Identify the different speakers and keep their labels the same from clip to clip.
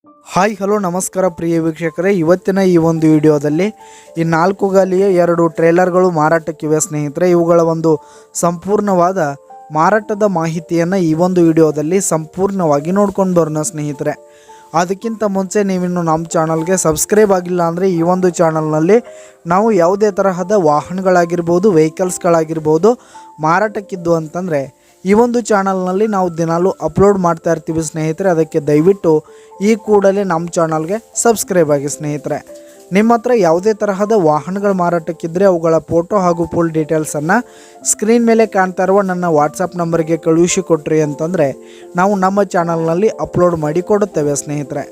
Speaker 1: Hi hello ನಮಸ್ಕಾರ ಪ್ರಿಯ ವೀಕ್ಷಕರೇ, ಇವತ್ತಿನ ಈ ಒಂದು ವಿಡಿಯೋದಲ್ಲಿ ಈ 4 ಗಾಲಿಯ 2 ಟ್ರೇಲರ್ಗಳು ಮಾರಾಟಕ್ಕಿವೆ ಸ್ನೇಹಿತರೆ. ಇವುಗಳ ಒಂದು ಸಂಪೂರ್ಣವಾದ ಮಾರಾಟದ ಮಾಹಿತಿಯನ್ನು ಈ ಒಂದು ವಿಡಿಯೋದಲ್ಲಿ ಸಂಪೂರ್ಣವಾಗಿ ನೋಡ್ಕೊಂಡು ಬರೋಣ ಸ್ನೇಹಿತರೆ. ಅದಕ್ಕಿಂತ ಮುಂಚೆ ನೀವಿನ್ನು ನಮ್ಮ ಚಾನಲ್ಗೆ ಸಬ್ಸ್ಕ್ರೈಬ್ ಆಗಿಲ್ಲ ಅಂದರೆ ಈ ಒಂದು ಚಾನಲ್ನಲ್ಲಿ ನಾವು ಯಾವುದೇ ತರಹದ ವಾಹನಗಳಾಗಿರ್ಬೋದು, ವೆಹಿಕಲ್ಸ್ಗಳಾಗಿರ್ಬೋದು ಮಾರಾಟಕ್ಕಿದ್ದು ಅಂತಂದರೆ ಈ ಒಂದು ಚಾನಲ್ನಲ್ಲಿ ನಾವು ದಿನಾಲೂ ಅಪ್ಲೋಡ್ ಮಾಡ್ತಾ ಇರ್ತೀವಿ ಸ್ನೇಹಿತರೆ. ಅದಕ್ಕೆ ದಯವಿಟ್ಟು ಈ ಕೂಡಲೇ ನಮ್ಮ ಚಾನಲ್ಗೆ ಸಬ್ಸ್ಕ್ರೈಬ್ ಆಗಿ ಸ್ನೇಹಿತರೆ. ನಿಮ್ಮ ಹತ್ರ ಯಾವುದೇ ತರಹದ ವಾಹನಗಳ ಮಾರಾಟಕ್ಕಿದ್ದರೆ ಅವುಗಳ ಫೋಟೋ ಹಾಗೂ ಫುಲ್ ಡೀಟೇಲ್ಸನ್ನು ಸ್ಕ್ರೀನ್ ಮೇಲೆ ಕಾಣ್ತಾ ಇರುವ ನನ್ನ ವಾಟ್ಸಪ್ ನಂಬರ್ಗೆ ಕಳುಹಿಸಿ ಕೊಟ್ರಿ ಅಂತಂದರೆ ನಾವು ನಮ್ಮ ಚಾನಲ್ನಲ್ಲಿ ಅಪ್ಲೋಡ್ ಮಾಡಿ ಕೊಡುತ್ತೇವೆ ಸ್ನೇಹಿತರೆ.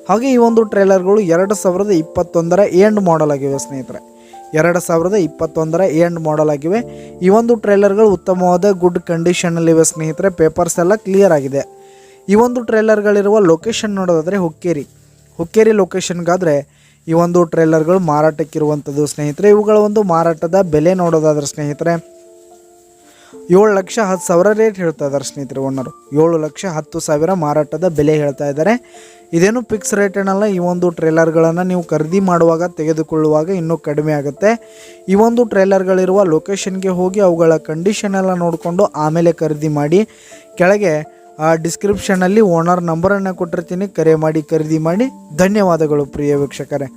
Speaker 1: ಹಾಗೆ ಈ ಒಂದು ಟ್ರೇಲರ್ಗಳು 2021 ಎಂಡ್ ಮಾಡಲ್ ಆಗಿವೆ ಸ್ನೇಹಿತರೆ. 2021 ಎಂಡ್ ಮಾಡಲ್ ಆಗಿವೆ. ಈ ಒಂದು ಟ್ರೇಲರ್ಗಳು ಉತ್ತಮವಾದ ಗುಡ್ ಕಂಡೀಷನ್ನಲ್ಲಿವೆ ಸ್ನೇಹಿತರೆ. ಪೇಪರ್ಸ್ ಎಲ್ಲ ಕ್ಲಿಯರ್ ಆಗಿದೆ. ಈ ಒಂದು ಟ್ರೇಲರ್ಗಳಿರುವ ಲೊಕೇಶನ್ ನೋಡೋದಾದರೆ ಹುಕ್ಕೇರಿ ಲೊಕೇಶನ್ಗಾದರೆ ಈ ಒಂದು ಟ್ರೇಲರ್ಗಳು ಮಾರಾಟಕ್ಕಿರುವಂಥದ್ದು ಸ್ನೇಹಿತರೆ. ಇವುಗಳ ಒಂದು ಮಾರಾಟದ ಬೆಲೆ ನೋಡೋದಾದ್ರೆ ಸ್ನೇಹಿತರೆ 7,10,000 ರೇಟ್ ಹೇಳ್ತಾ ಇದ್ದಾರೆ ಸ್ನೇಹಿತರೆ. ಓನರು 7,10,000 ಮಾರಾಟದ ಬೆಲೆ ಹೇಳ್ತಾ ಇದ್ದಾರೆ. ಇದೇನು ಫಿಕ್ಸ್ ರೇಟ್ ಏನಲ್ಲ. ಈ ಒಂದು ಟ್ರೇಲರ್ಗಳನ್ನು ನೀವು ಖರೀದಿ ಮಾಡುವಾಗ ತೆಗೆದುಕೊಳ್ಳುವಾಗ ಇನ್ನೂ ಕಡಿಮೆ ಆಗುತ್ತೆ. ಈ ಒಂದು ಟ್ರೇಲರ್ಗಳಿರುವ ಲೊಕೇಶನ್ಗೆ ಹೋಗಿ ಅವುಗಳ ಕಂಡೀಷನ್ ಎಲ್ಲ ನೋಡಿಕೊಂಡು ಆಮೇಲೆ ಖರೀದಿ ಮಾಡಿ. ಕೆಳಗೆ ಡಿಸ್ಕ್ರಿಪ್ಷನಲ್ಲಿ ಓನರ್ ನಂಬರನ್ನು ಕೊಟ್ಟಿರ್ತೀನಿ, ಕರೆ ಮಾಡಿ ಖರೀದಿ ಮಾಡಿ. ಧನ್ಯವಾದಗಳು ಪ್ರಿಯ ವೀಕ್ಷಕರೇ.